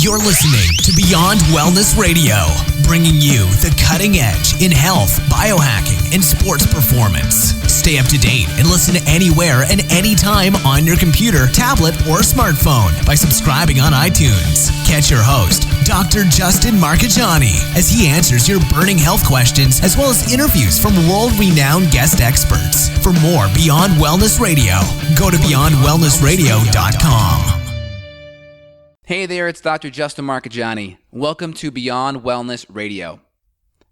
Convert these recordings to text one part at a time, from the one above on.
You're listening to Beyond Wellness Radio, bringing you the cutting edge in health, biohacking, and sports performance. Stay up to date and listen anywhere and anytime on your computer, tablet, or smartphone by subscribing on iTunes. Catch your host, Dr. Justin Marchegiani, as he answers your burning health questions as well as interviews from world-renowned guest experts. For more Beyond Wellness Radio, go to beyondwellnessradio.com. Hey there, it's Dr. Justin Marchegiani. Welcome to Beyond Wellness Radio.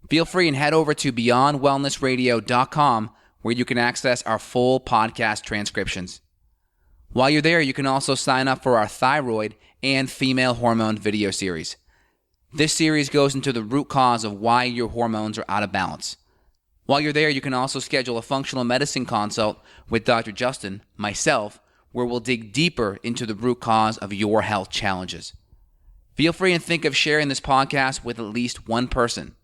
Feel free and head over to beyondwellnessradio.com where you can access our full podcast transcriptions. While you're there, you can also sign up for our thyroid and female hormone video series. This series goes into the root cause of why your hormones are out of balance. While you're there, you can also schedule a functional medicine consult with Dr. Justin, myself, where we'll dig deeper into the root cause of your health challenges. Feel free and think of sharing this podcast with at least one person.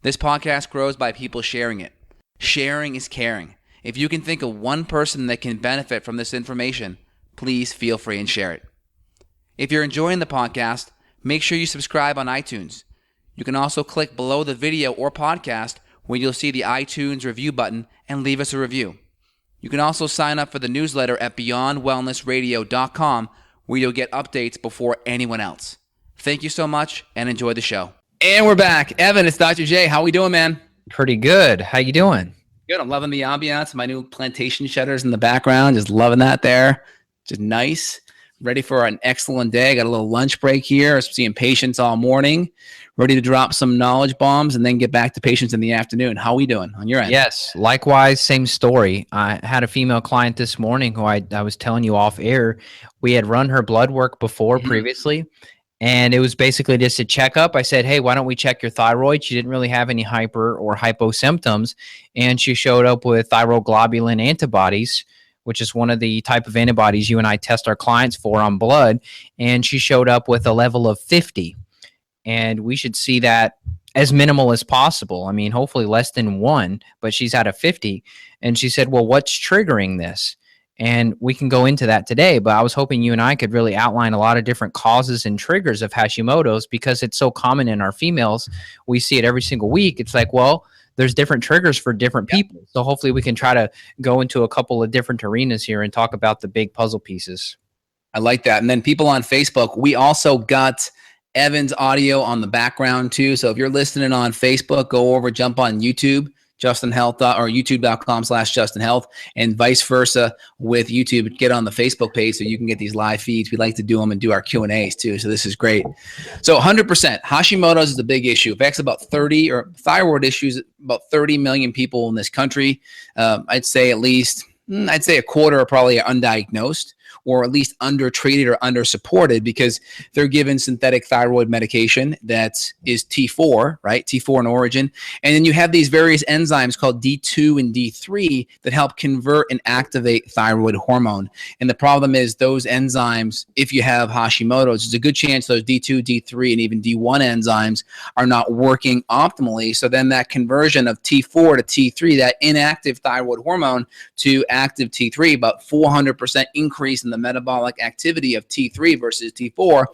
This podcast grows by people sharing it. Sharing is caring. If you can think of one person that can benefit from this information, please feel free and share it. If you're enjoying the podcast, make sure you subscribe on iTunes. You can also click below the video or podcast where you'll see the iTunes review button and leave us a review. You can also sign up for the newsletter at beyondwellnessradio.com where you'll get updates before anyone else. Thank you so much and enjoy the show. And we're back. Evan, it's Dr. J. How we doing, man? Pretty good. How you doing? Good. I'm loving the ambiance. My new plantation shutters in the background. Just loving that there. Just nice. Ready for an excellent day. Got a little lunch break here. Seeing patients all morning. Ready to drop some knowledge bombs and then get back to patients in the afternoon. How are we doing on your end? Yes, likewise, same story. I had a female client this morning who I was telling you off air. We had run her blood work before previously, and it was basically just a checkup. I said, hey, why don't we check your thyroid? She didn't really have any hyper or hypo symptoms, and she showed up with thyroglobulin antibodies, which is one of the type of antibodies you and I test our clients for on blood, and she showed up with a level of 50. And we should see that as minimal as possible. I mean, hopefully less than 1, but she's at a 50. And she said, well, what's triggering this? And we can go into that today, but I was hoping you and I could really outline a lot of different causes and triggers of Hashimoto's because it's so common in our females. We see it every single week. It's like, well, there's different triggers for different people. So hopefully we can try to go into a couple of different arenas here and talk about the big puzzle pieces. I like that. And then people on Facebook, we also got Evan's audio on the background too. So if you're listening on Facebook, go over, jump on YouTube, Justin Health, or youtube.com/Justin Health, and vice versa with YouTube. Get on the Facebook page so you can get these live feeds. We like to do them and do our Q&As too. So this is great. So 100%, Hashimoto's is a big issue. It affects about 30, or thyroid issues, about 30 million people in this country. I'd say a quarter are probably undiagnosed, or at least undertreated or undersupported because they're given synthetic thyroid medication that is T4, right? T4 in origin. And then you have these various enzymes called D2 and D3 that help convert and activate thyroid hormone. And the problem is those enzymes, if you have Hashimoto's, there's a good chance those D2, D3, and even D1 enzymes are not working optimally. So then that conversion of T4 to T3, that inactive thyroid hormone to active T3, about 400% increase in the metabolic activity of T3 versus T4,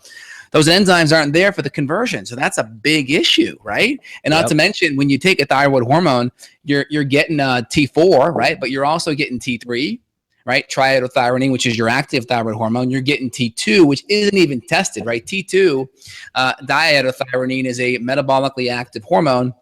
those enzymes aren't there for the conversion. So that's a big issue, right? And not to mention, when you take a thyroid hormone, you're getting T4, right? But you're also getting T3, right? Triiodothyronine, which is your active thyroid hormone. You're getting T2, which isn't even tested, right? T2, diiodothyronine, is a metabolically active hormone,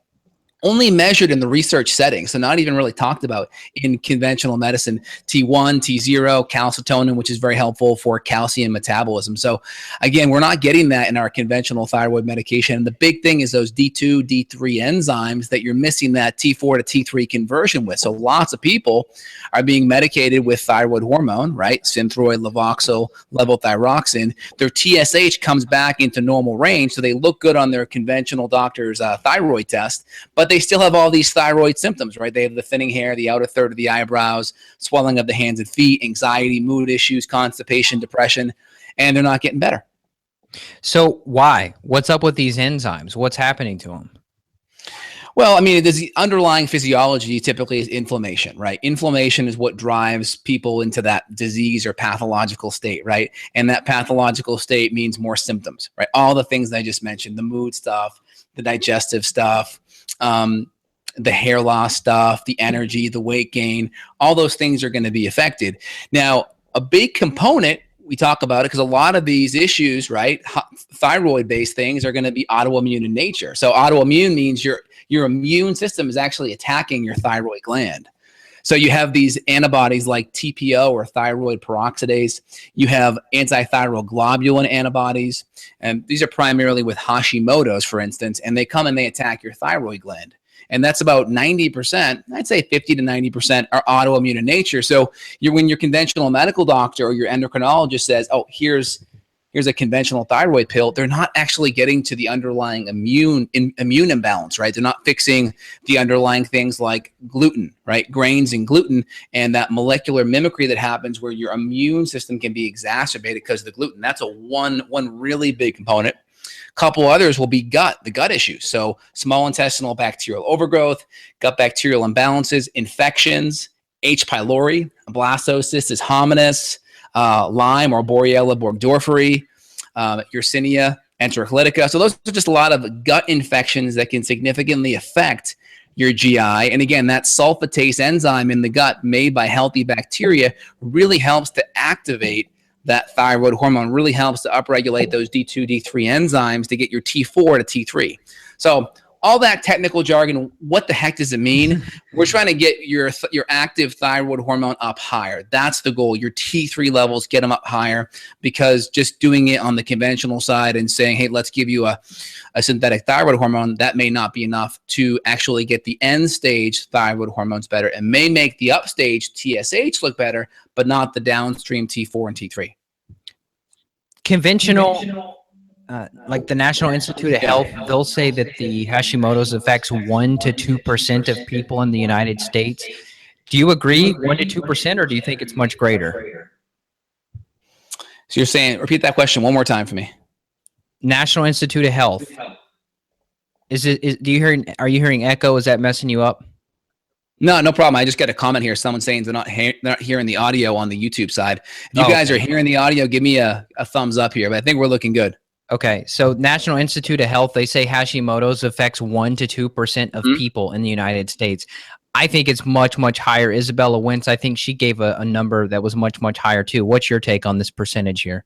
only measured in the research setting, so not even really talked about in conventional medicine. T1, T0, calcitonin, which is very helpful for calcium metabolism. So again, we're not getting that in our conventional thyroid medication. And the big thing is those D2, D3 enzymes that you're missing that T4 to T3 conversion with. So lots of people are being medicated with thyroid hormone, right? Synthroid, Levoxyl, levothyroxine. Their TSH comes back into normal range, so they look good on their conventional doctor's thyroid test, but they still have all these thyroid symptoms, right? They have the thinning hair, the outer third of the eyebrows, swelling of the hands and feet, anxiety, mood issues, constipation, depression, and they're not getting better. So why? What's up with these enzymes? What's happening to them? Well, I mean, the underlying physiology typically is inflammation, right? Inflammation is what drives people into that disease or pathological state, right? And that pathological state means more symptoms, right? All the things I just mentioned, the mood stuff, the digestive stuff, the hair loss stuff, the energy, the weight gain, all those things are going to be affected. Now, a big component, we talk about it because a lot of these issues, right, thyroid-based things are going to be autoimmune in nature. So autoimmune means your immune system is actually attacking your thyroid gland. So you have these antibodies like TPO or thyroid peroxidase. You have anti-thyroid globulin antibodies. And these are primarily with Hashimoto's, for instance, and they come and they attack your thyroid gland. And that's about 90%, I'd say 50 to 90% are autoimmune in nature. So when your conventional medical doctor or your endocrinologist says, oh, here's a conventional thyroid pill, they're not actually getting to the underlying immune imbalance, right? They're not fixing the underlying things like gluten, right? Grains and gluten, and that molecular mimicry that happens where your immune system can be exacerbated because of the gluten. That's one really big component. Couple others will be the gut issues. So small intestinal bacterial overgrowth, gut bacterial imbalances, infections, H. pylori, blastocystis hominis, Lyme or Borrelia burgdorferi, Yersinia enterocolitica. So those are just a lot of gut infections that can significantly affect your GI. And again, that sulfatase enzyme in the gut made by healthy bacteria really helps to activate that thyroid hormone, really helps to upregulate those D2, D3 enzymes to get your T4 to T3. So all that technical jargon, what the heck does it mean? We're trying to get your active thyroid hormone up higher. That's the goal. Your T3 levels, get them up higher, because just doing it on the conventional side and saying, hey, let's give you a synthetic thyroid hormone, that may not be enough to actually get the end stage thyroid hormones better. It may make the upstage TSH look better, but not the downstream T4 and T3. Conventional like the National Institute of Health, they'll say that the Hashimoto's affects 1 to 2% of people in the United States. Do you agree 1 to 2%, or do you think it's much greater? So you're saying, repeat that question one more time for me. National Institute of Health. Are you hearing echo? Is that messing you up? No problem. I just got a comment here. Someone saying they're not hearing the audio on the YouTube side. If you guys are hearing the audio, give me a thumbs up here, but I think we're looking good. Okay, so National Institute of Health, they say Hashimoto's affects 1 to 2% of people in the United States. I think it's much, much higher. Isabella Wentz, I think she gave a number that was much, much higher too. What's your take on this percentage here?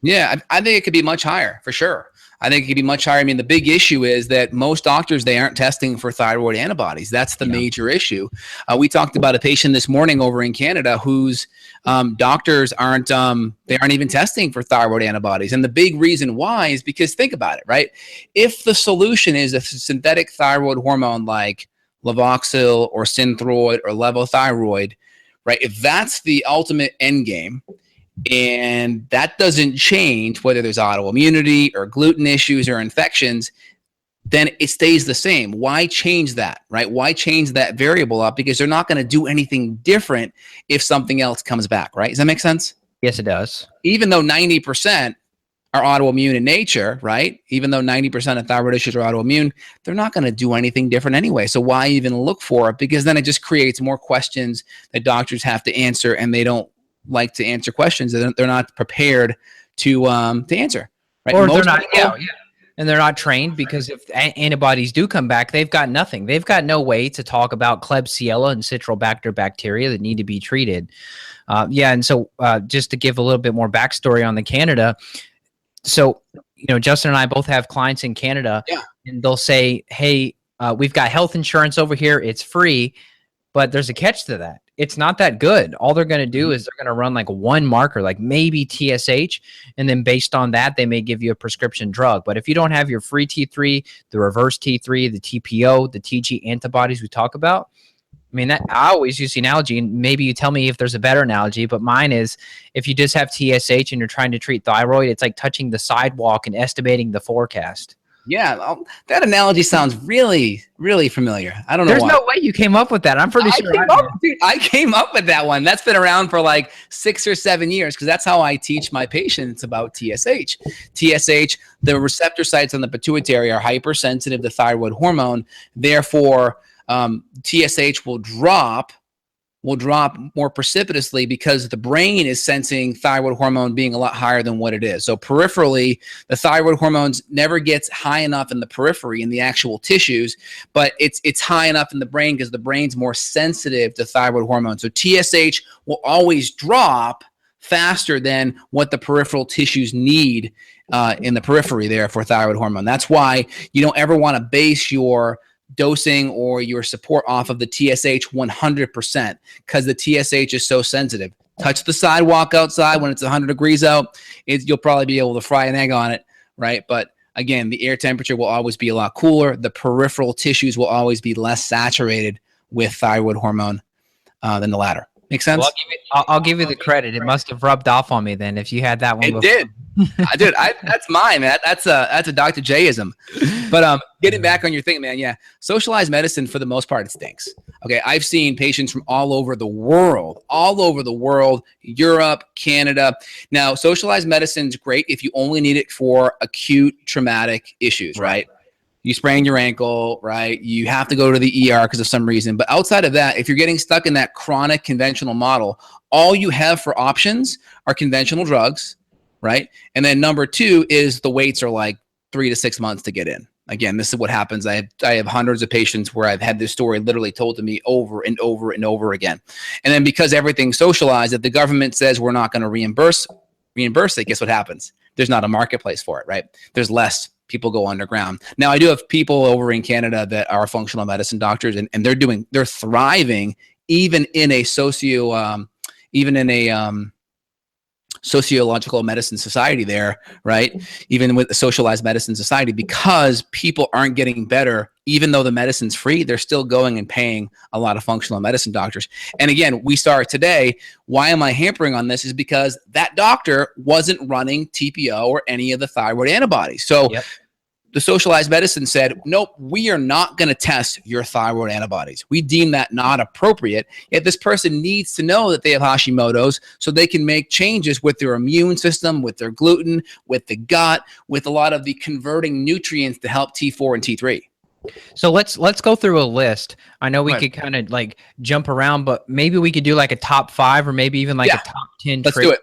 Yeah, I think it could be much higher for sure. I think it could be much higher. I mean, the big issue is that most doctors, they aren't testing for thyroid antibodies. That's the major issue. We talked about a patient this morning over in Canada whose doctors aren't even testing for thyroid antibodies. And the big reason why is because, think about it, right? If the solution is a synthetic thyroid hormone like Levoxil or Synthroid or levothyroid, right? If that's the ultimate end game, and that doesn't change whether there's autoimmunity or gluten issues or infections, then it stays the same. Why change that, right? Why change that variable up? Because they're not going to do anything different if something else comes back, right? Does that make sense? Yes, it does. Even though 90% are autoimmune in nature, right? Even though 90% of thyroid issues are autoimmune, they're not going to do anything different anyway. So why even look for it? Because then it just creates more questions that doctors have to answer, and they don't like to answer questions that they're not prepared to answer, right? Or they're not, and they're not trained, because if antibodies do come back, they've got nothing. They've got no way to talk about Klebsiella and Citrobacter bacteria that need to be treated. And so just to give a little bit more backstory on the Canada. So, Justin and I both have clients in Canada, and they'll say, hey, we've got health insurance over here. It's free, but there's a catch to that. It's not that good. All they're going to do is they're going to run like one marker, like maybe TSH, and then based on that, they may give you a prescription drug. But if you don't have your free T3, the reverse T3, the TPO, the TG antibodies we talk about, I mean, I always use the analogy, and maybe you tell me if there's a better analogy, but mine is, if you just have TSH and you're trying to treat thyroid, it's like touching the sidewalk and estimating the forecast. Yeah, that analogy sounds really, really familiar. I don't know. There's why. no way you came up with that. I'm pretty sure I came up with that one. That's been around for like 6 or 7 years because that's how I teach my patients about TSH. TSH, the receptor sites on the pituitary are hypersensitive to thyroid hormone. Therefore, TSH will drop more precipitously because the brain is sensing thyroid hormone being a lot higher than what it is. So peripherally, the thyroid hormones never gets high enough in the periphery in the actual tissues, but it's high enough in the brain because the brain's more sensitive to thyroid hormone. So TSH will always drop faster than what the peripheral tissues need in the periphery there for thyroid hormone. That's why you don't ever want to base your dosing or your support off of the TSH 100% because the TSH is so sensitive. Touch the sidewalk outside when it's 100 degrees out, you'll probably be able to fry an egg on it, right? But again, the air temperature will always be a lot cooler. The peripheral tissues will always be less saturated with thyroid hormone than the latter. Make sense? Well, I'll give you the credit. It must have rubbed off on me then if you had that one before. Did. Dude, that's mine, man. That's a Dr. J-ism. But getting back on your thing, man, yeah. Socialized medicine, for the most part, it stinks. Okay, I've seen patients from all over the world, Europe, Canada. Now, socialized medicine is great if you only need it for acute traumatic issues, right? You sprain your ankle, right? You have to go to the ER because of some reason. But outside of that, if you're getting stuck in that chronic conventional model, all you have for options are conventional drugs, right? And then number two is the waits are like 3 to 6 months to get in. Again, this is what happens. I have hundreds of patients where I've had this story literally told to me over and over and over again. And then because everything's socialized, if the government says we're not going to reimburse it, guess what happens? There's not a marketplace for it, right? There's less. People go underground. Now, I do have people over in Canada that are functional medicine doctors, and they're thriving even in a sociological medicine society there, right? Even with the socialized medicine society, because people aren't getting better, even though the medicine's free, they're still going and paying a lot of functional medicine doctors. And again, we start today. Why am I hampering on this? Is because that doctor wasn't running TPO or any of the thyroid antibodies. So the socialized medicine said, nope, we are not going to test your thyroid antibodies. We deem that not appropriate. Yet this person needs to know that they have Hashimoto's so they can make changes with their immune system, with their gluten, with the gut, with a lot of the converting nutrients to help T4 and T3. So let's go through a list. I know we could kind of like jump around, but maybe we could do like a top 5 or maybe even like a top 10. Let's do it.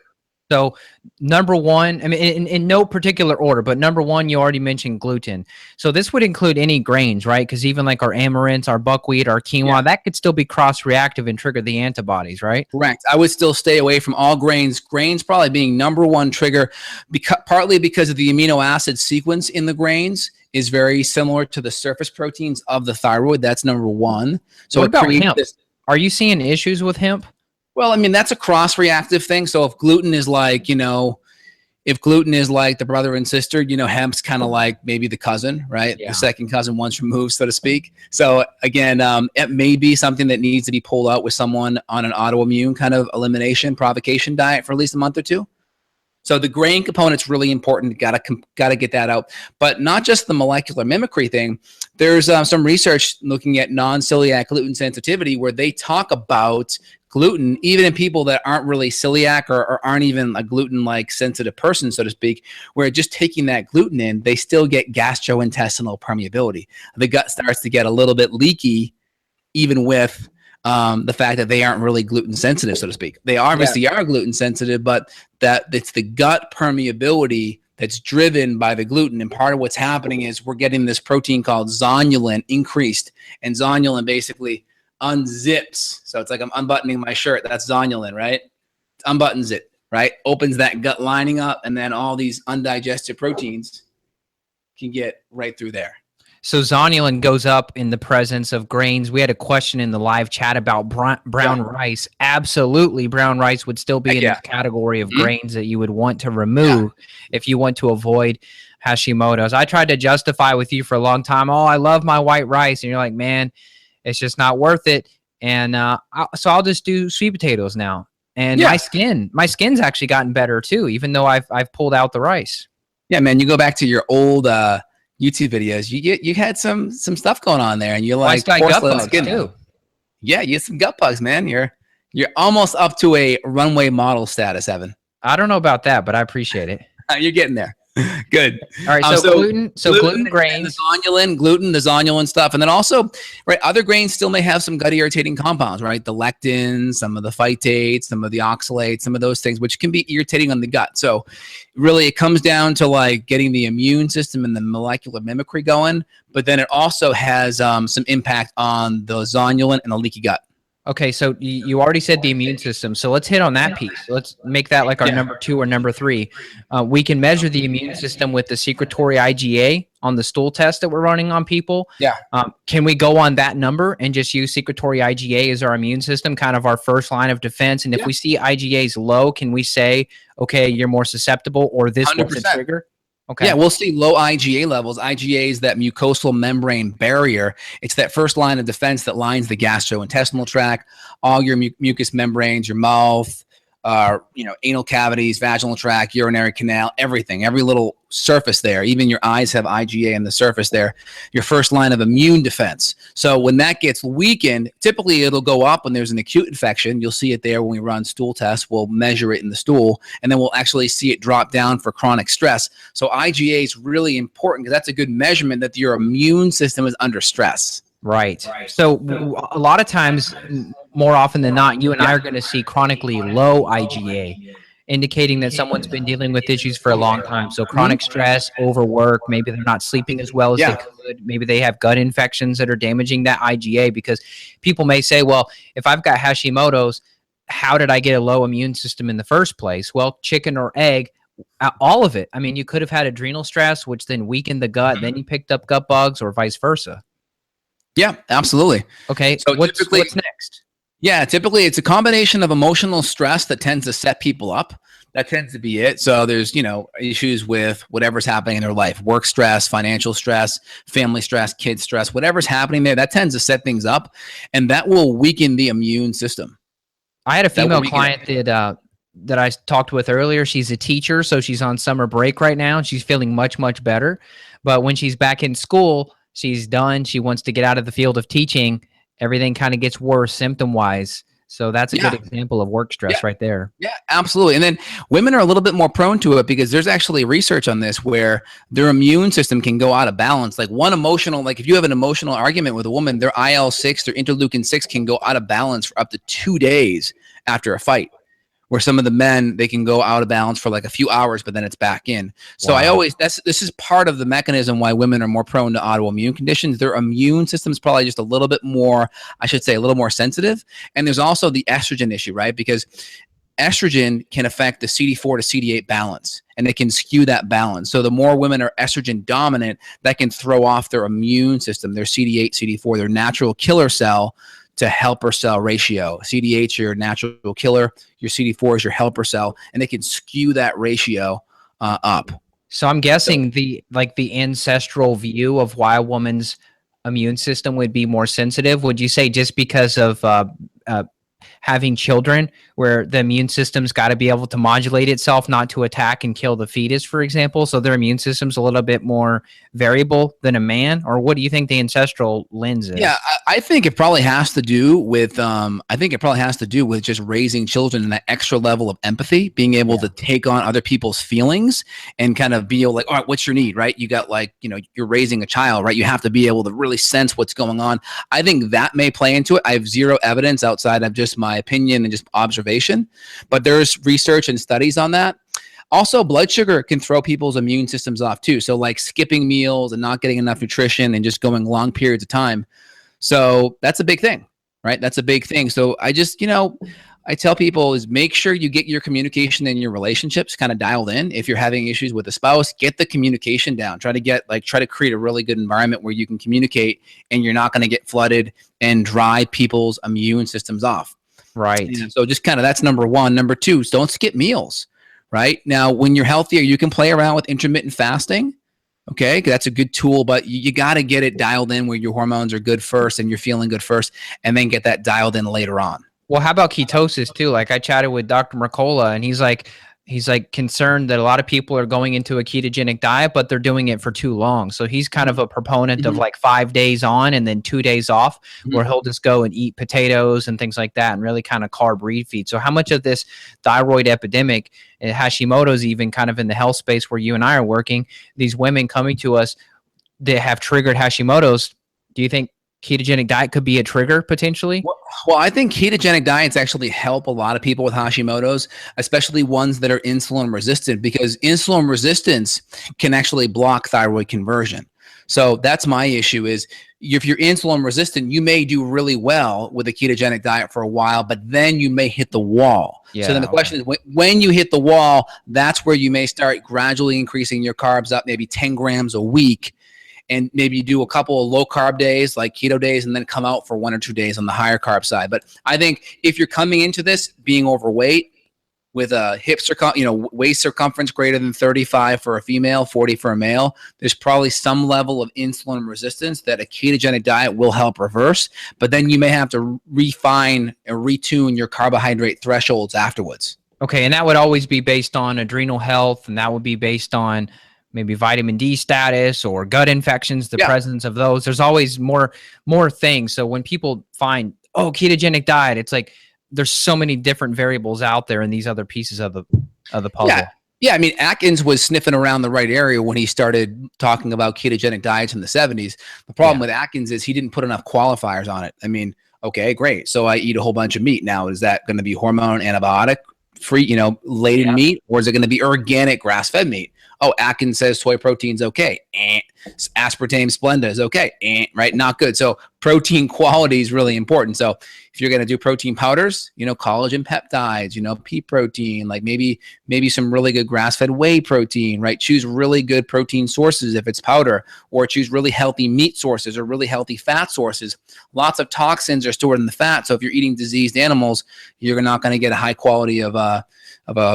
So number one, I mean, in no particular order, but number one, you already mentioned gluten. So this would include any grains, right? Because even like our amaranth, our buckwheat, our quinoa, that could still be cross-reactive and trigger the antibodies, right? Correct. I would still stay away from all grains. Grains probably being number one trigger, partly because of the amino acid sequence in the grains is very similar to the surface proteins of the thyroid. That's number one. So what about hemp? Are you seeing issues with hemp? Well, I mean, that's a cross-reactive thing. So if gluten is like, if gluten is like the brother and sister, hemp's kind of like maybe the cousin, right? Yeah. The second cousin once removed, so to speak. So again, it may be something that needs to be pulled out with someone on an autoimmune kind of elimination provocation diet for at least a month or two. So the grain component's really important. Got to get that out. But not just the molecular mimicry thing. There's some research looking at non-celiac gluten sensitivity where they talk about gluten, even in people that aren't really celiac or aren't even a gluten-like sensitive person, so to speak, where just taking that gluten in, they still get gastrointestinal permeability. The gut starts to get a little bit leaky, even with the fact that they aren't really gluten sensitive, so to speak. They obviously are gluten sensitive, but that it's the gut permeability that's driven by the gluten. And part of what's happening is we're getting this protein called zonulin increased, and zonulin basically unzips. So it's like I'm unbuttoning my shirt. That's zonulin, right? It unbuttons it, right? Opens that gut lining up, and then all these undigested proteins can get right through there. So zonulin goes up in the presence of grains. We had a question in the live chat about brown rice. Absolutely, brown rice would still be in the category of grains that you would want to remove if you want to avoid Hashimoto's. I tried to justify with you for a long time, oh, I love my white rice. And you're like, man, it's just not worth it. And so I'll just do sweet potatoes now. And my skin's actually gotten better too, even though I've pulled out the rice. Yeah, man, you go back to your old YouTube videos, you had some stuff going on there, and you're like gut bugs too. Yeah, you had some gut bugs, man. You're almost up to a runway model status, Evan. I don't know about that, but I appreciate it. You're getting there. Good. All right. So gluten grains, the zonulin stuff. And then also, right, other grains still may have some gut irritating compounds, right? The lectins, some of the phytates, some of the oxalates, some of those things, which can be irritating on the gut. So really it comes down to like getting the immune system and the molecular mimicry going. But then it also has some impact on the zonulin and the leaky gut. Okay, so you already said the immune system. So let's hit on that piece. Let's make that like our number 2 or number 3. We can measure the immune system with the Secretory IgA on the stool test that we're running on people. Yeah. Can we go on that number and just use Secretory IgA as our immune system, kind of our first line of defense? And if we see IgA's low, can we say, okay, you're more susceptible, or this 100%. Was a trigger? Okay. Yeah, we'll see low IgA levels. IgA is that mucosal membrane barrier. It's that first line of defense that lines the gastrointestinal tract, all your mucous membranes, your mouth, anal cavities, vaginal tract, urinary canal, everything, every little surface there. Even your eyes have IgA in the surface there. Your first line of immune defense. So when that gets weakened, typically it'll go up when there's an acute infection. You'll see it there when we run stool tests. We'll measure it in the stool, and then we'll actually see it drop down for chronic stress. So IgA is really important because that's a good measurement that your immune system is under stress. Right. So a lot of times, more often than not, you and I are going to see chronically low IgA, indicating that someone's been dealing with issues for a long time. So chronic stress, overwork, maybe they're not sleeping as well as they could. Maybe they have gut infections that are damaging that IgA, because people may say, well, if I've got Hashimoto's, how did I get a low immune system in the first place? Well, chicken or egg, all of it. I mean, you could have had adrenal stress, which then weakened the gut. Then you picked up gut bugs, or vice versa. Yeah, absolutely. Okay, so what's next? Yeah, typically it's a combination of emotional stress that tends to set people up. That tends to be it. So there's, issues with whatever's happening in their life, work stress, financial stress, family stress, kid stress, whatever's happening there, that tends to set things up, and that will weaken the immune system. I had a female client that I talked with earlier. She's a teacher, so she's on summer break right now, and she's feeling much, much better. But when she's back in school, she's done. She wants to get out of the field of teaching. Everything kind of gets worse symptom-wise. So that's a good example of work stress right there. Yeah, absolutely. And then women are a little bit more prone to it because there's actually research on this where their immune system can go out of balance. Like if you have an emotional argument with a woman, their IL-6, their interleukin-6 can go out of balance for up to 2 days after a fight. Where some of the men, they can go out of balance for like a few hours, but then it's back in. So this is part of the mechanism why women are more prone to autoimmune conditions. Their immune system is probably just a little bit more, a little more sensitive. And there's also the estrogen issue, right? Because estrogen can affect the CD4 to CD8 balance, and it can skew that balance. So the more women are estrogen dominant, that can throw off their immune system, their CD8, CD4, their natural killer cell to helper cell ratio. CD8 is your natural killer, your CD4 is your helper cell, and they can skew that ratio up. So I'm guessing the ancestral view of why a woman's immune system would be more sensitive, would you say just because of having children, where the immune system's got to be able to modulate itself not to attack and kill the fetus, for example? So their immune system's a little bit more variable than a man? Or what do you think the ancestral lens is? Yeah, I think it probably has to do with just raising children and that extra level of empathy, being able to take on other people's feelings and kind of be like, all right, what's your need, right? You got you're raising a child, right? You have to be able to really sense what's going on. I think that may play into it. I have zero evidence outside of just my opinion and just observation, but there's research and studies on that. Also, blood sugar can throw people's immune systems off too. So like skipping meals and not getting enough nutrition and just going long periods of time. So that's a big thing, right? That's a big thing. So I just, I tell people is make sure you get your communication and your relationships kind of dialed in. If you're having issues with a spouse, get the communication down. Try to create a really good environment where you can communicate and you're not going to get flooded and dry people's immune systems off. Right. And so just kind of that's number one. Number two is don't skip meals, right? Now, when you're healthier, you can play around with intermittent fasting. Okay, that's a good tool, but you got to get it dialed in where your hormones are good first and you're feeling good first, and then get that dialed in later on. Well, how about ketosis too? Like I chatted with Dr. Mercola, and he's like, he's like concerned that a lot of people are going into a ketogenic diet, but they're doing it for too long. So he's kind of a proponent of like 5 days on and then 2 days off, where he'll just go and eat potatoes and things like that and really kind of carb refeed. So how much of this thyroid epidemic and Hashimoto's, even kind of in the health space where you and I are working, these women coming to us that have triggered Hashimoto's, do you think ketogenic diet could be a trigger potentially? Well, I think ketogenic diets actually help a lot of people with Hashimoto's, especially ones that are insulin resistant, because insulin resistance can actually block thyroid conversion. So that's my issue is if you're insulin resistant, you may do really well with a ketogenic diet for a while, but then you may hit the wall. Yeah, so then the question is, when you hit the wall, that's where you may start gradually increasing your carbs up, maybe 10 grams a week. And maybe you do a couple of low carb days like keto days and then come out for 1 or 2 days on the higher carb side. But I think if you're coming into this being overweight with a waist circumference greater than 35 for a female, 40 for a male, there's probably some level of insulin resistance that a ketogenic diet will help reverse. But then you may have to refine or retune your carbohydrate thresholds afterwards. Okay. And that would always be based on adrenal health, and that would be based on maybe vitamin D status or gut infections, the presence of those. There's always more things. So when people find, ketogenic diet, it's like there's so many different variables out there in these other pieces of the puzzle. Yeah. I mean, Atkins was sniffing around the right area when he started talking about ketogenic diets in the 70s. The problem with Atkins is he didn't put enough qualifiers on it. I mean, okay, great. So I eat a whole bunch of meat. Now, is that going to be hormone antibiotic free, laden meat, or is it going to be organic grass-fed meat? Oh, Atkins says soy protein's okay. Aspartame Splenda is okay. Right? Not good. So protein quality is really important. So if you're going to do protein powders, collagen peptides, pea protein, like maybe some really good grass-fed whey protein, right? Choose really good protein sources if it's powder, or choose really healthy meat sources or really healthy fat sources. Lots of toxins are stored in the fat. So if you're eating diseased animals, you're not going to get a high quality of a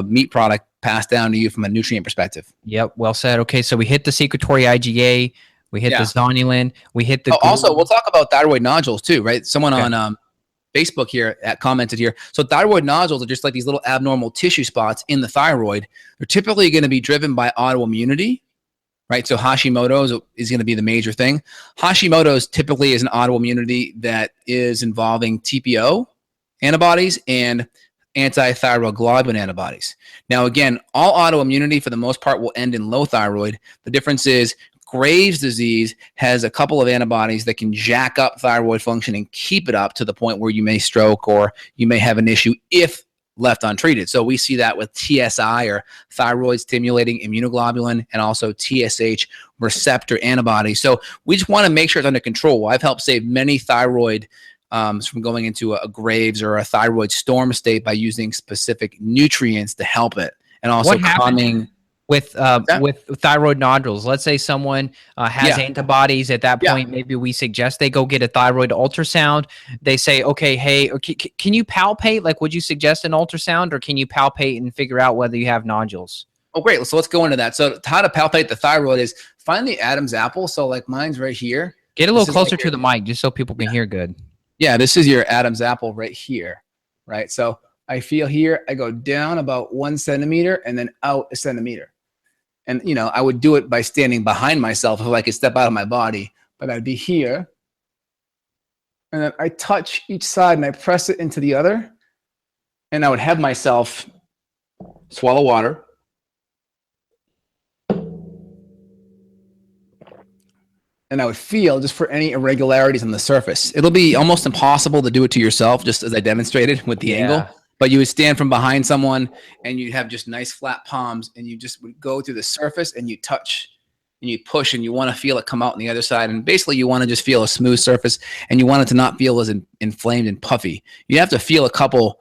meat product passed down to you from a nutrient perspective. Yep. Well said. Okay. So we hit the secretory IgA, we hit the zonulin, we hit the... Also, we'll talk about thyroid nodules too, right? Someone on Facebook here commented here. So thyroid nodules are just like these little abnormal tissue spots in the thyroid. They're typically going to be driven by autoimmunity, right? So Hashimoto's is going to be the major thing. Hashimoto's typically is an autoimmunity that is involving TPO antibodies and anti-thyroid globulin antibodies. Now, again, all autoimmunity for the most part will end in low thyroid. The difference is Graves' disease has a couple of antibodies that can jack up thyroid function and keep it up to the point where you may stroke or you may have an issue if left untreated. So we see that with TSI, or thyroid stimulating immunoglobulin, and also TSH receptor antibodies. So we just want to make sure it's under control. I've helped save many thyroid from going into a Graves or a thyroid storm state by using specific nutrients to help it, and also calming. With thyroid nodules, let's say someone has antibodies at that point, maybe we suggest they go get a thyroid ultrasound. They say, okay, hey, can you palpate? Like, would you suggest an ultrasound, or can you palpate and figure out whether you have nodules? Oh, great. So let's go into that. So how to palpate the thyroid is find the Adam's apple. So like mine's right here. Get a little closer to the mic just so people can hear good. Yeah, this is your Adam's apple right here, right? So I feel here, I go down about 1 centimeter and then out 1 centimeter. And, I would do it by standing behind myself if I could step out of my body, but I'd be here. And then I touch each side and I press it into the other. And I would have myself swallow water. And I would feel just for any irregularities on the surface. It'll be almost impossible to do it to yourself, just as I demonstrated with the angle. But you would stand from behind someone and you'd have just nice flat palms, and you just would go through the surface and you touch and you push, and you want to feel it come out on the other side. And basically you want to just feel a smooth surface, and you want it to not feel as inflamed and puffy. You have to feel a couple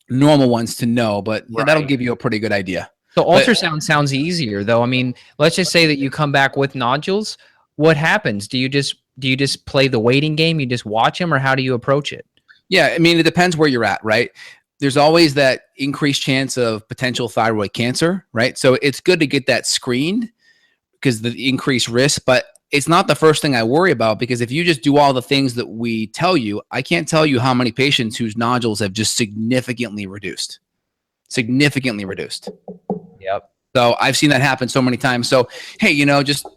normal ones to know, but that'll give you a pretty good idea. So ultrasound sounds easier though. I mean, let's just say that you come back with nodules. What happens? Do you just play the waiting game? You just watch them, or how do you approach it? Yeah, I mean, it depends where you're at, right? There's always that increased chance of potential thyroid cancer, right? So it's good to get that screened because the increased risk, but it's not the first thing I worry about, because if you just do all the things that we tell you, I can't tell you how many patients whose nodules have just significantly reduced. significantly reduced. Yep. So I've seen that happen so many times. So, hey, just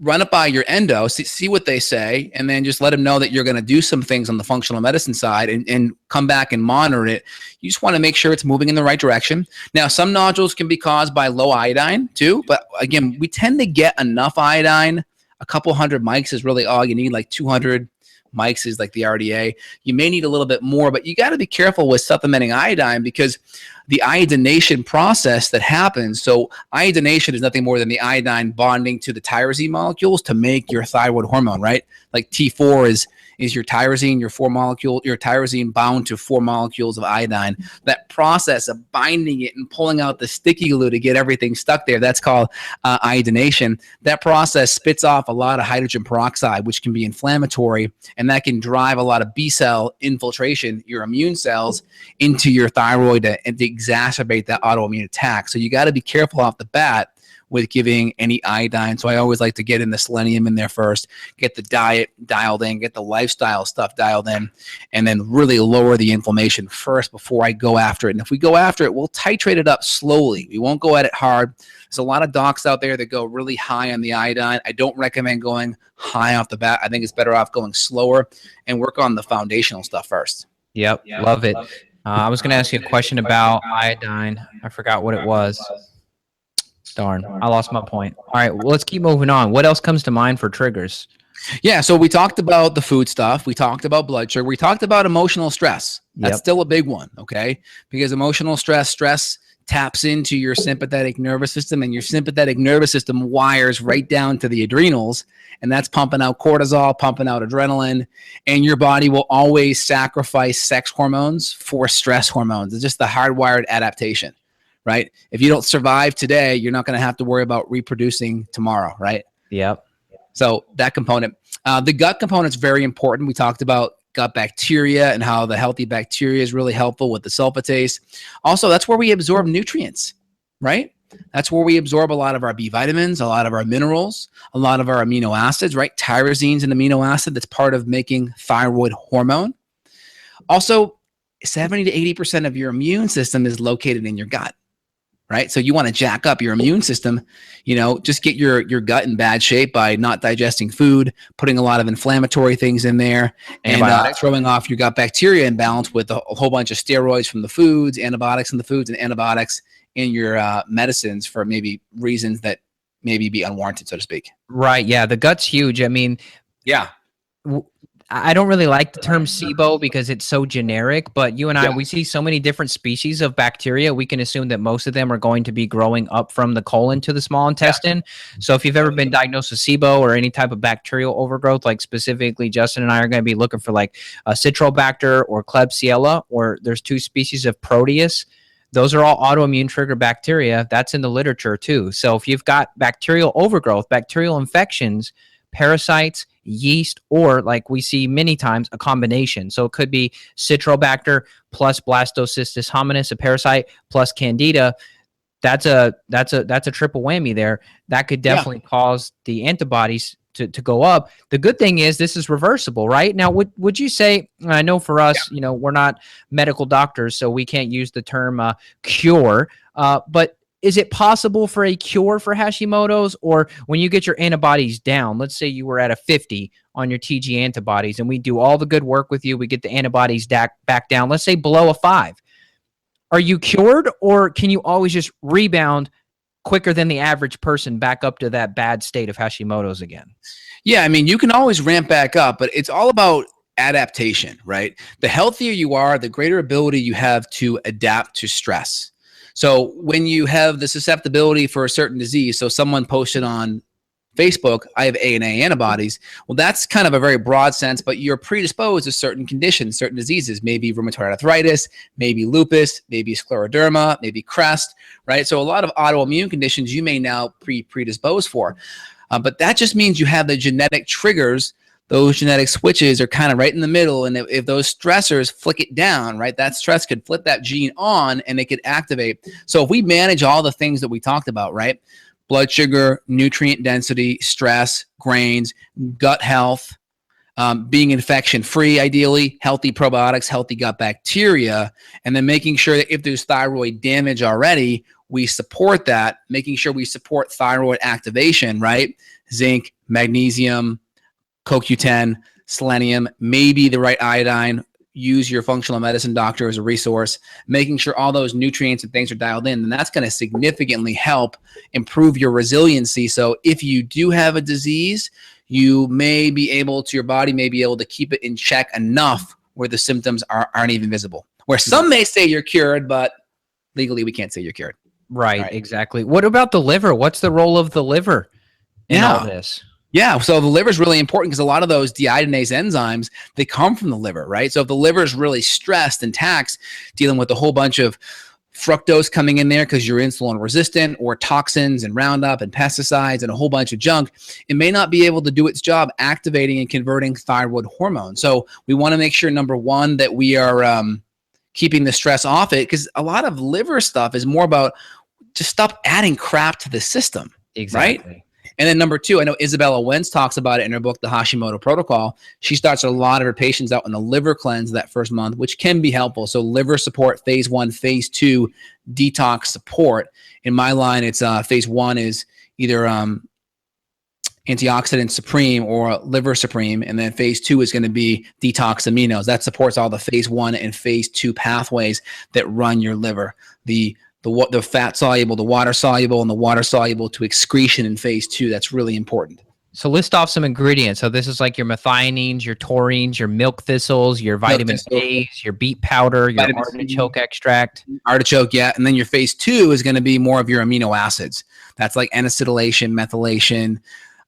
run it by your endo, see what they say, and then just let them know that you're going to do some things on the functional medicine side and come back and monitor it. You just want to make sure it's moving in the right direction. Now, some nodules can be caused by low iodine too, but again, we tend to get enough iodine. A couple hundred mics is really all you need, like 200 mics is like the RDA. You may need a little bit more, but you got to be careful with supplementing iodine because the iodination process that happens. So iodination is nothing more than the iodine bonding to the tyrosine molecules to make your thyroid hormone, right? Like T4 is your tyrosine, your tyrosine bound to 4 molecules of iodine. That process of binding it and pulling out the sticky glue to get everything stuck there, that's called iodination. That process spits off a lot of hydrogen peroxide, which can be inflammatory, and that can drive a lot of B cell infiltration, your immune cells, into your thyroid and to exacerbate that autoimmune attack. So you got to be careful off the bat with giving any iodine. So I always like to get in the selenium in there first, get the diet dialed in, get the lifestyle stuff dialed in, and then really lower the inflammation first before I go after it. And if we go after it, we'll titrate it up slowly. We won't go at it hard. There's a lot of docs out there that go really high on the iodine. I don't recommend going high off the bat. I think it's better off going slower and work on the foundational stuff first. Yep. Love it. I was going to ask you a question about iodine. I forgot what it was. Darn, I lost my point. All right, well, let's keep moving on. What else comes to mind for triggers? Yeah, so we talked about the food stuff. We talked about blood sugar. We talked about emotional stress. That's still a big one, okay? Because emotional stress taps into your sympathetic nervous system, and your sympathetic nervous system wires right down to the adrenals, and that's pumping out cortisol, pumping out adrenaline, and your body will always sacrifice sex hormones for stress hormones. It's just the hardwired adaptation. Right? If you don't survive today, you're not going to have to worry about reproducing tomorrow, right? Yep. So that component. The gut component is very important. We talked about gut bacteria and how the healthy bacteria is really helpful with the sulfatase. Also, that's where we absorb nutrients, right? That's where we absorb a lot of our B vitamins, a lot of our minerals, a lot of our amino acids, right? Tyrosine's an amino acid that's part of making thyroid hormone. Also, 70 to 80% of your immune system is located in your gut. Right. So you want to jack up your immune system, just get your gut in bad shape by not digesting food, putting a lot of inflammatory things in there, and throwing off your gut bacteria in balance with a whole bunch of steroids from the foods, antibiotics in the foods, and antibiotics in your medicines for maybe reasons that maybe be unwarranted, so to speak. Right. Yeah. The gut's huge. I mean, yeah. I don't really like the term SIBO because it's so generic, but you and I, we see so many different species of bacteria. We can assume that most of them are going to be growing up from the colon to the small intestine. Yeah. So if you've ever been diagnosed with SIBO or any type of bacterial overgrowth, like specifically Justin and I are going to be looking for like a Citrobacter or Klebsiella, or there's 2 species of Proteus. Those are all autoimmune trigger bacteria. That's in the literature too. So if you've got bacterial overgrowth, bacterial infections, parasites, yeast, or like we see many times, a combination. So it could be Citrobacter plus Blastocystis hominis, a parasite, plus Candida. That's a triple whammy there. That could definitely cause the antibodies to go up. The good thing is this is reversible, right? Now, would you say, I know for us, we're not medical doctors, so we can't use the term cure, but is it possible for a cure for Hashimoto's? Or when you get your antibodies down, let's say you were at a 50 on your TG antibodies and we do all the good work with you, we get the antibodies back down, let's say below a 5. Are you cured, or can you always just rebound quicker than the average person back up to that bad state of Hashimoto's again? Yeah, I mean, you can always ramp back up, but it's all about adaptation, right? The healthier you are, the greater ability you have to adapt to stress. So when you have the susceptibility for a certain disease, so someone posted on Facebook, I have A and A antibodies. Well, that's kind of a very broad sense, but you're predisposed to certain conditions, certain diseases, maybe rheumatoid arthritis, maybe lupus, maybe scleroderma, maybe CREST, right? So a lot of autoimmune conditions you may now predisposed for. But that just means you have the genetic triggers. Those genetic switches are kind of right in the middle. And if those stressors flick it down, right, that stress could flip that gene on and it could activate. So if we manage all the things that we talked about, right, blood sugar, nutrient density, stress, grains, gut health, being infection-free, ideally, healthy probiotics, healthy gut bacteria, and then making sure that if there's thyroid damage already, we support that, making sure we support thyroid activation, right? Zinc, magnesium, CoQ10, selenium, maybe the right iodine. Use your functional medicine doctor as a resource, making sure all those nutrients and things are dialed in, and that's going to significantly help improve your resiliency. So if you do have a disease, you may be able to, your body may be able to keep it in check enough where the symptoms aren't even visible. Where some may say you're cured, but legally we can't say you're cured. Right, exactly. What about the liver? What's the role of the liver in all this? Yeah, so the liver is really important because a lot of those deiodinase enzymes, they come from the liver, right? So if the liver is really stressed and taxed, dealing with a whole bunch of fructose coming in there because you're insulin resistant, or toxins and Roundup and pesticides and a whole bunch of junk, it may not be able to do its job activating and converting thyroid hormone. So we want to make sure, number one, that we are keeping the stress off it, because a lot of liver stuff is more about just stop adding crap to the system, Exactly. right? And then number two, I know Isabella Wentz talks about it in her book, The Hashimoto Protocol. She starts a lot of her patients out on the liver cleanse that first month, which can be helpful. So liver support, phase 1, phase 2, detox support. In my line, it's phase 1 is either antioxidant supreme or liver supreme. And then phase 2 is going to be detox aminos. That supports all the phase 1 and phase 2 pathways that run your liver. The fat soluble, the water soluble, and the water soluble to excretion in phase 2. That's really important. So list off some ingredients. So this is like your methionines, your taurines, your milk thistles, your vitamin A's, your beet powder, your artichoke extract. Artichoke, yeah. And then your phase 2 is going to be more of your amino acids. That's like N-acetylation, methylation,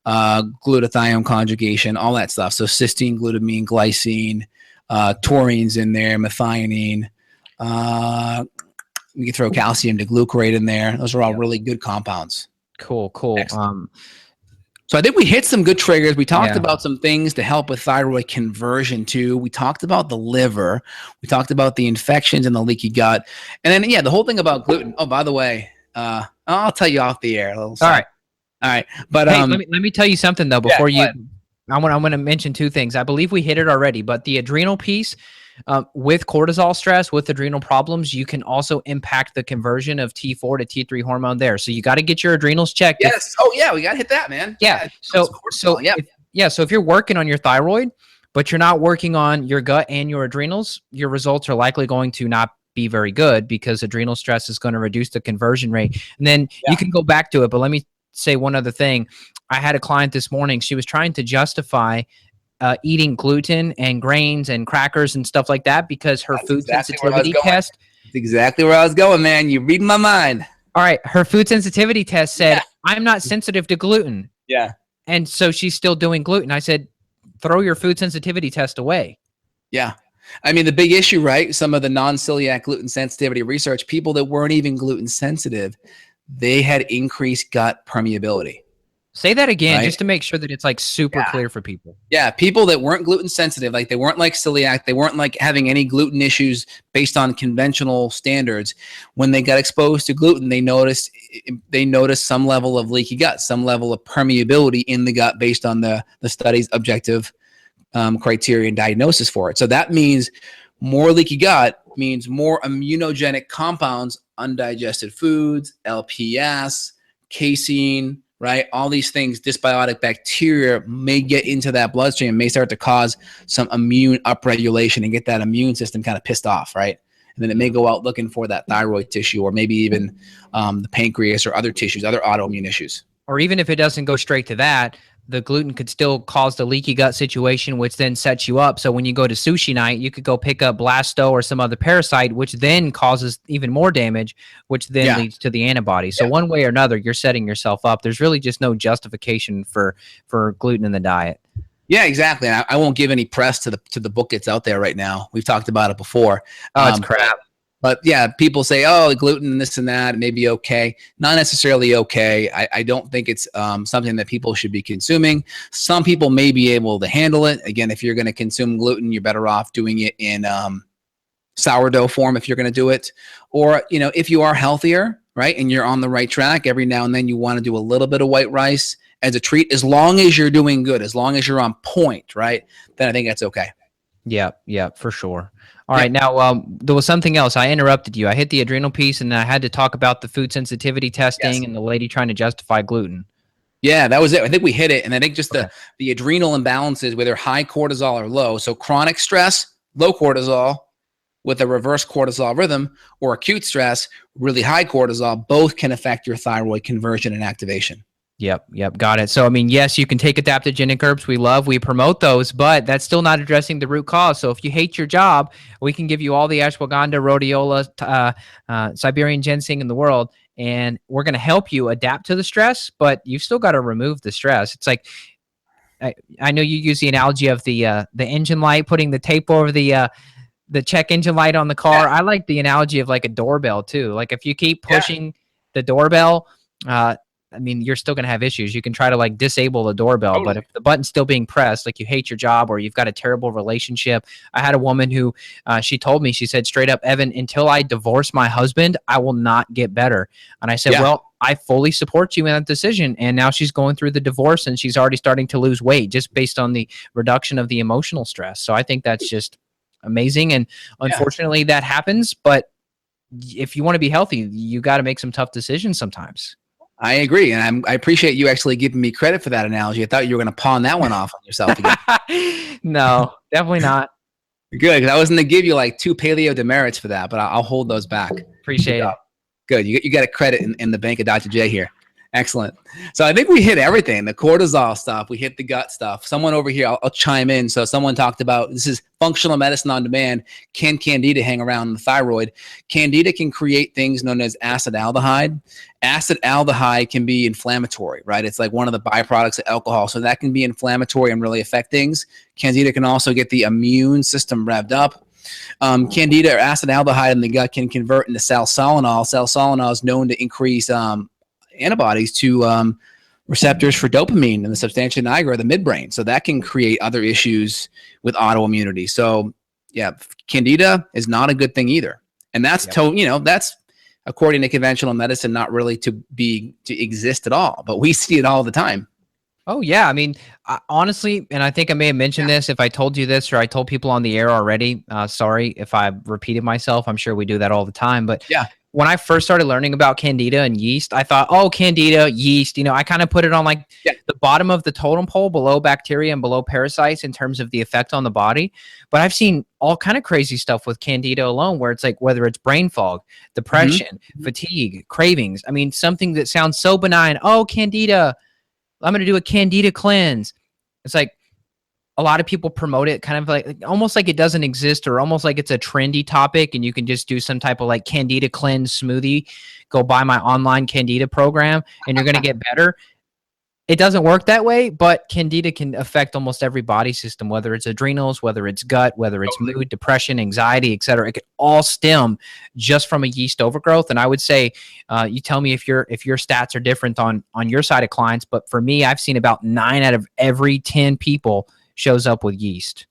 glutathione conjugation, all that stuff. So cysteine, glutamine, glycine, taurines in there, methionine. We can throw calcium deglucarate in there. Those are all really good compounds. Cool. So I think we hit some good triggers. We talked about some things to help with thyroid conversion too. We talked about the liver. We talked about the infections and the leaky gut. And then, the whole thing about gluten. Oh, by the way, I'll tell you off the air. All right. But hey, let me tell you something though. Before I'm going to mention two things. I believe we hit it already, but the adrenal piece, with cortisol stress, with adrenal problems, you can also impact the conversion of T4 to T3 hormone there. So you got to get your adrenals checked. Yes. We got to hit that, man. Yeah. So if you're working on your thyroid, but you're not working on your gut and your adrenals, your results are likely going to not be very good, because adrenal stress is going to reduce the conversion rate. And then you can go back to it. But let me say one other thing. I had a client this morning. She was trying to justify eating gluten and grains and crackers and stuff like that because her food sensitivity test. That's exactly where I was going, man. You're reading my mind. All right. Her food sensitivity test said, I'm not sensitive to gluten. Yeah. And so she's still doing gluten. I said, throw your food sensitivity test away. Yeah. I mean, the big issue, right? Some of the non-celiac gluten sensitivity research, people that weren't even gluten sensitive, they had increased gut permeability. Say that again, just to make sure that it's like super clear for people. Yeah, people that weren't gluten sensitive, like they weren't like celiac, they weren't like having any gluten issues based on conventional standards. When they got exposed to gluten, they noticed some level of leaky gut, some level of permeability in the gut based on the study's objective criteria and diagnosis for it. So that means more leaky gut means more immunogenic compounds, undigested foods, LPS, casein, right? All these things, dysbiotic bacteria may get into that bloodstream, may start to cause some immune upregulation and get that immune system kind of pissed off, right? And then it may go out looking for that thyroid tissue, or maybe even the pancreas or other tissues, other autoimmune issues. Or even if it doesn't go straight to that, the gluten could still cause the leaky gut situation, which then sets you up. So when you go to sushi night, you could go pick up blasto or some other parasite, which then causes even more damage, which then leads to the antibody. So one way or another, you're setting yourself up. There's really just no justification for gluten in the diet. Yeah, exactly. And I won't give any press to the book that's out there right now. We've talked about it before. Oh, it's crap. But yeah, people say, oh, gluten, this and that, it may be okay. Not necessarily okay. I don't think it's something that people should be consuming. Some people may be able to handle it. Again, if you're going to consume gluten, you're better off doing it in sourdough form if you're going to do it. Or, if you are healthier, right, and you're on the right track, every now and then you want to do a little bit of white rice as a treat, as long as you're doing good, as long as you're on point, right? Then I think that's okay. Yeah, for sure. All right. Now, there was something else. I interrupted you. I hit the adrenal piece, and I had to talk about the food sensitivity testing and the lady trying to justify gluten. Yeah, that was it. I think we hit it. And I think just the adrenal imbalances, whether high cortisol or low. So chronic stress, low cortisol with a reverse cortisol rhythm, or acute stress, really high cortisol, both can affect your thyroid conversion and activation. Yep. Got it. So, I mean, yes, you can take adaptogenic herbs. We promote those, but that's still not addressing the root cause. So if you hate your job, we can give you all the ashwagandha, rhodiola, Siberian ginseng in the world, and we're going to help you adapt to the stress, but you've still got to remove the stress. It's like, I know you use the analogy of the engine light, putting the tape over the check engine light on the car. Yeah. I like the analogy of like a doorbell too. Like if you keep pushing the doorbell, I mean, you're still going to have issues. You can try to like disable the doorbell, but if the button's still being pressed, like you hate your job or you've got a terrible relationship. I had a woman who she told me, she said straight up, Evan, until I divorce my husband, I will not get better. And I said, well, I fully support you in that decision. And now she's going through the divorce and she's already starting to lose weight just based on the reduction of the emotional stress. So I think that's just amazing. And unfortunately that happens, but if you want to be healthy, you got to make some tough decisions sometimes. I agree. And I appreciate you actually giving me credit for that analogy. I thought you were going to pawn that one off on yourself again. No, definitely not. Good. Because I was going to give you like 2 paleo demerits for that, but I'll hold those back. Appreciate it. Good. You got a credit in the bank of Dr. J here. Excellent. So I think we hit everything, the cortisol stuff. We hit the gut stuff. Someone over here, I'll chime in. So someone talked about, this is functional medicine on demand. Can Candida hang around the thyroid? Candida can create things known as acetaldehyde. Acetaldehyde can be inflammatory, right? It's like one of the byproducts of alcohol. So that can be inflammatory and really affect things. Candida can also get the immune system revved up. Candida or acetaldehyde in the gut can convert into salsolinol. Salsolinol is known to increase antibodies to receptors for dopamine in the substantia nigra, the midbrain. So that can create other issues with autoimmunity. So yeah, Candida is not a good thing either. And that's that's according to conventional medicine, not really to exist at all, but we see it all the time. Oh yeah. I mean, honestly, and I think I may have mentioned this if I told you this or I told people on the air already, sorry if I repeated myself. I'm sure we do that all the time, but when I first started learning about Candida and yeast, I thought, oh, Candida, yeast, I kind of put it on like the bottom of the totem pole below bacteria and below parasites in terms of the effect on the body. But I've seen all kind of crazy stuff with Candida alone, where it's like, whether it's brain fog, depression, fatigue, cravings. I mean, something that sounds so benign. Oh, Candida, I'm going to do a Candida cleanse. It's like, a lot of people promote it kind of like almost like it doesn't exist or almost like it's a trendy topic and you can just do some type of like Candida cleanse smoothie, go buy my online Candida program and you're going to get better. It doesn't work that way, but Candida can affect almost every body system, whether it's adrenals, whether it's gut, whether it's mood, depression, anxiety, et cetera. It could all stem just from a yeast overgrowth. And I would say, you tell me if your stats are different on your side of clients, but for me, I've seen about 9 out of every 10 people shows up with yeast.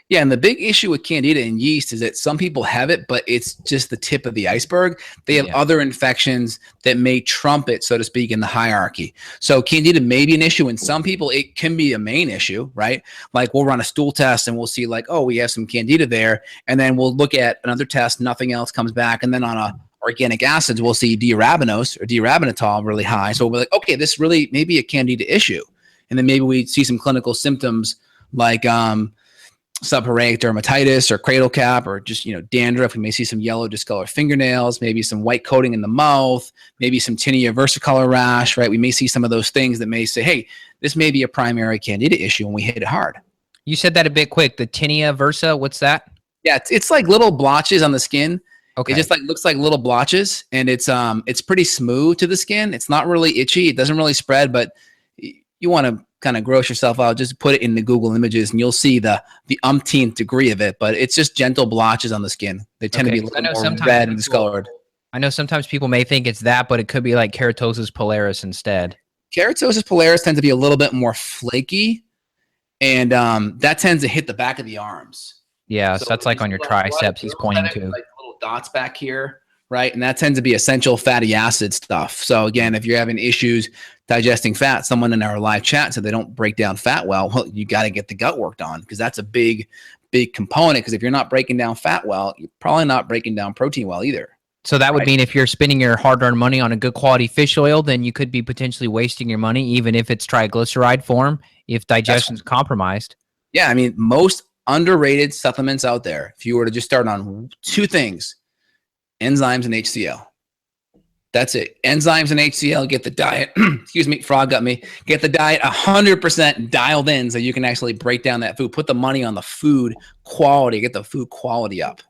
Yeah, and the big issue with Candida and yeast is that some people have it, but it's just the tip of the iceberg. They have other infections that may trump it, so to speak, in the hierarchy. So Candida may be an issue. In some people, it can be a main issue, right? Like we'll run a stool test and we'll see like, oh, we have some Candida there. And then we'll look at another test, nothing else comes back. And then on a organic acids, we'll see D-arabinose or D-arabinitol really high. So we're like, okay, this really may be a Candida issue. And then maybe we see some clinical symptoms like seborrheic dermatitis or cradle cap or just, dandruff. We may see some yellow discolored fingernails, maybe some white coating in the mouth, maybe some tinea versicolor rash, right? We may see some of those things that may say, hey, this may be a primary Candida issue when we hit it hard. You said that a bit quick. The tinea versa, what's that? Yeah, it's like little blotches on the skin. Okay. It just like looks like little blotches and it's pretty smooth to the skin. It's not really itchy. It doesn't really spread, but you want to kind of gross yourself out, just put it in the Google images and you'll see the umpteenth degree of it, but it's just gentle blotches on the skin. They tend to be a little more red and discolored. I know sometimes people may think it's that, but it could be like keratosis pilaris instead. Keratosis pilaris tends to be a little bit more flaky and that tends to hit the back of the arms. Yeah, so that's like on your triceps he's pointing to. Like little dots back here right? And that tends to be essential fatty acid stuff. So again, if you're having issues digesting fat, someone in our live chat said they don't break down fat well, you got to get the gut worked on, because that's a big component. Because if you're not breaking down fat well, you're probably not breaking down protein well either. So that would mean if you're spending your hard-earned money on a good quality fish oil, then you could be potentially wasting your money, even if it's triglyceride form, if digestion's compromised. Yeah, I mean, most underrated supplements out there, if you were to just start on two things, enzymes and HCl. That's it. Enzymes and HCl, get the diet, excuse me, frog got me, get the diet 100% dialed in so you can actually break down that food, put the money on the food quality, get the food quality up.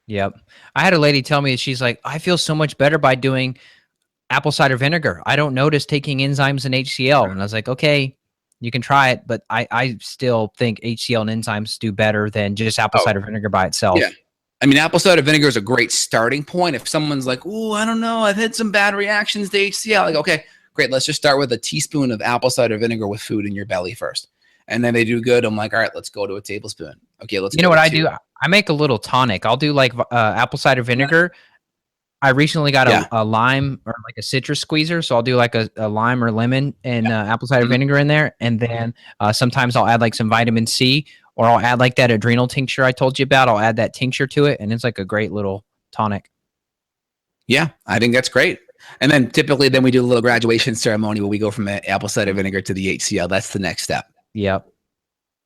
Yep. I had a lady tell me, she's like, I feel so much better by doing apple cider vinegar. I don't notice taking enzymes and HCl. And I was like, okay, you can try it, but I still think HCl and enzymes do better than just apple cider vinegar by itself. Yeah. I mean, apple cider vinegar is a great starting point. If someone's like, oh, I don't know, I've had some bad reactions to HCl. Like, okay, great. Let's just start with a teaspoon of apple cider vinegar with food in your belly first. And then they do good. I'm like, all right, let's go to a tablespoon. Okay, let's. You know what I do? I make a little tonic. I'll do like apple cider vinegar. I recently got a lime or like a citrus squeezer. So I'll do like a lime or lemon and apple cider vinegar in there. And then sometimes I'll add like some vitamin C, or I'll add like that adrenal tincture I told you about. I'll add that tincture to it. And it's like a great little tonic. Yeah, I think that's great. And then typically then we do a little graduation ceremony where we go from apple cider vinegar to the HCl. That's the next step. Yep.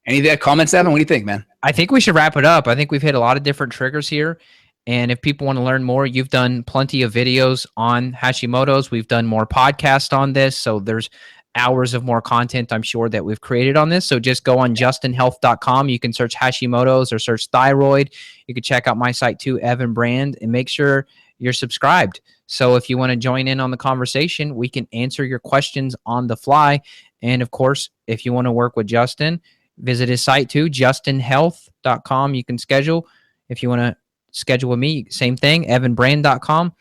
Any other comments, Evan? What do you think, man? I think we should wrap it up. I think we've hit a lot of different triggers here. And if people want to learn more, you've done plenty of videos on Hashimoto's. We've done more podcasts on this. So there's hours of more content, I'm sure, that we've created on this. So just go on justinhealth.com. You can search Hashimoto's or search thyroid. You can check out my site too, Evan Brand, and make sure you're subscribed. So if you want to join in on the conversation, we can answer your questions on the fly. And of course, if you want to work with Justin, visit his site too, justinhealth.com. You can schedule. If you want to schedule with me, same thing, evanbrand.com.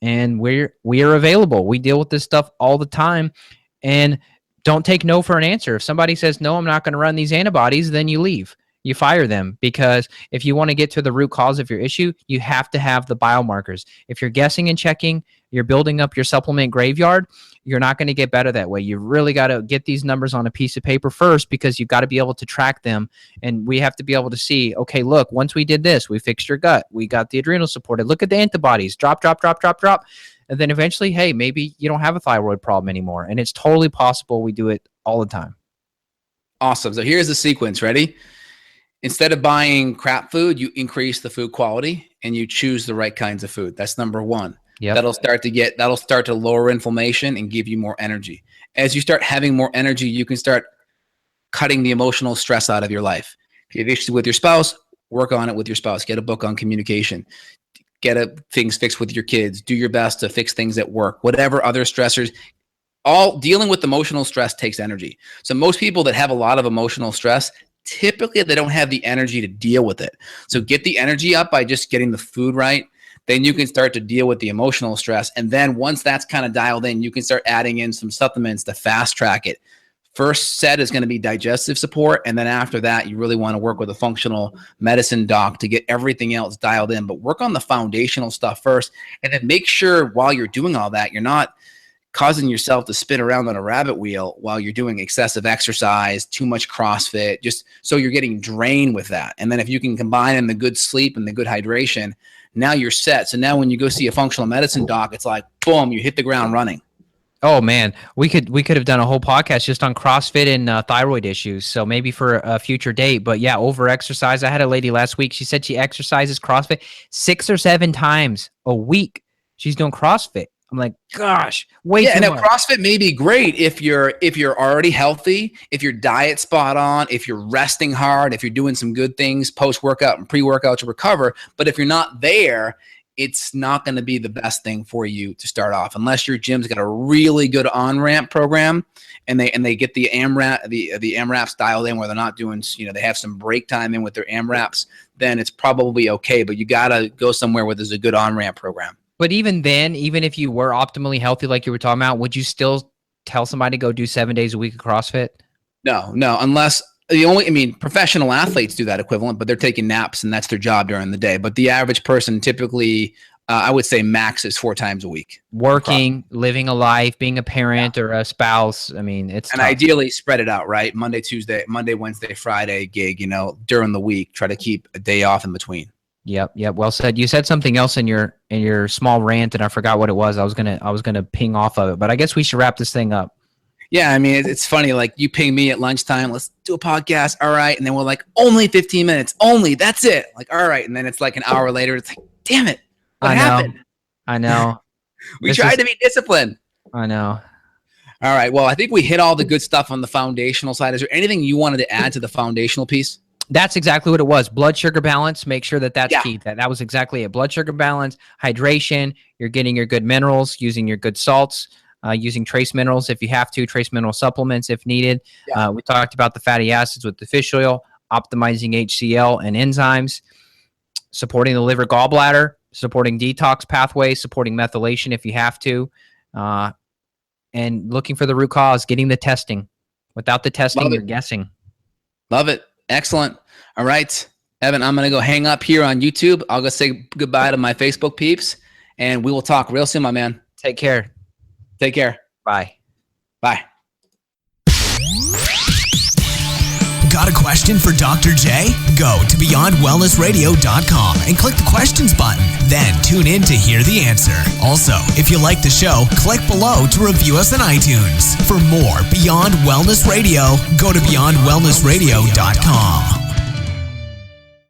And we are available. We deal with this stuff all the time. And don't take no for an answer. If somebody says, no, I'm not going to run these antibodies, then you leave. You fire them, because if you want to get to the root cause of your issue, you have to have the biomarkers. If you're guessing and checking, you're building up your supplement graveyard, you're not going to get better that way. You really got to get these numbers on a piece of paper first, because you've got to be able to track them. And we have to be able to see, okay, look, once we did this, we fixed your gut. We got the adrenal supported. Look at the antibodies. Drop. And then eventually, hey, maybe you don't have a thyroid problem anymore. And it's totally possible. We do it all the time. Awesome. So here's the sequence. Ready? Instead of buying crap food, you increase the food quality and you choose the right kinds of food. That's number one. Yep. That'll start to lower inflammation and give you more energy. As you start having more energy, you can start cutting the emotional stress out of your life. If you have issues with your spouse, work on it with your spouse. Get a book on communication. Get things fixed with your kids. Do your best to fix things at work. Whatever other stressors. All dealing with emotional stress takes energy. So most people that have a lot of emotional stress, typically they don't have the energy to deal with it. So get the energy up by just getting the food right. Then you can start to deal with the emotional stress. And then once that's kind of dialed in, you can start adding in some supplements to fast track it. First set is going to be digestive support. And then after that, you really want to work with a functional medicine doc to get everything else dialed in. But work on the foundational stuff first. And then make sure while you're doing all that, you're not causing yourself to spin around on a rabbit wheel while you're doing excessive exercise, too much CrossFit, just so you're getting drained with that. And then if you can combine in the good sleep and the good hydration, now you're set. So now when you go see a functional medicine doc, it's like, boom, you hit the ground running. Oh man, we could have done a whole podcast just on CrossFit and thyroid issues. So maybe for a future date. But yeah, over exercise. I had a lady last week. She said she exercises CrossFit 6 or 7 times a week. She's doing CrossFit. I'm like, gosh, way too much. And CrossFit may be great if you're already healthy, if your diet's spot on, if you're resting hard, if you're doing some good things post-workout and pre-workout to recover. But if you're not there, it's not going to be the best thing for you to start off, unless your gym's got a really good on-ramp program and they get the AMRAPs dialed in where they're not doing, they have some break time in with their AMRAPs, then it's probably okay. But you got to go somewhere where there's a good on-ramp program. But even then, even if you were optimally healthy, like you were talking about, would you still tell somebody to go do 7 days a week of CrossFit? No, unless professional athletes do that equivalent, but they're taking naps and that's their job during the day. But the average person typically I would say max is 4 times a week. Working, living a life, being a parent or a spouse. I mean, it's and tough. ideally spread it out, right? Monday, Wednesday, Friday gig, during the week, try to keep a day off in between. Yep. Well said. You said something else in your small rant, and I forgot what it was. I was gonna ping off of it, but I guess we should wrap this thing up. Yeah, I mean, it's funny. Like, you ping me at lunchtime, let's do a podcast. All right, and then we're like, only 15 minutes, only. That's it. Like, all right, and then it's like an hour later. It's like, damn it, what happened? I know. We tried to be disciplined. I know. All right. Well, I think we hit all the good stuff on the foundational side. Is there anything you wanted to add to the foundational piece? That's exactly what it was. Blood sugar balance. Make sure that's key. That was exactly it. Blood sugar balance, hydration. You're getting your good minerals, using your good salts, using trace minerals if you have to, trace mineral supplements if needed. Yeah. We talked about the fatty acids with the fish oil, optimizing HCl and enzymes, supporting the liver gallbladder, supporting detox pathways, supporting methylation if you have to, and looking for the root cause, getting the testing. Without the testing, you're guessing. Love it. Excellent. All right, Evan, I'm going to go hang up here on YouTube. I'll go say goodbye to my Facebook peeps, and we will talk real soon, my man. Take care. Take care. Bye. Bye. Got a question for Dr. J? Go to beyondwellnessradio.com and click the questions button. Then tune in to hear the answer. Also, if you like the show, click below to review us on iTunes. For more Beyond Wellness Radio, go to beyondwellnessradio.com.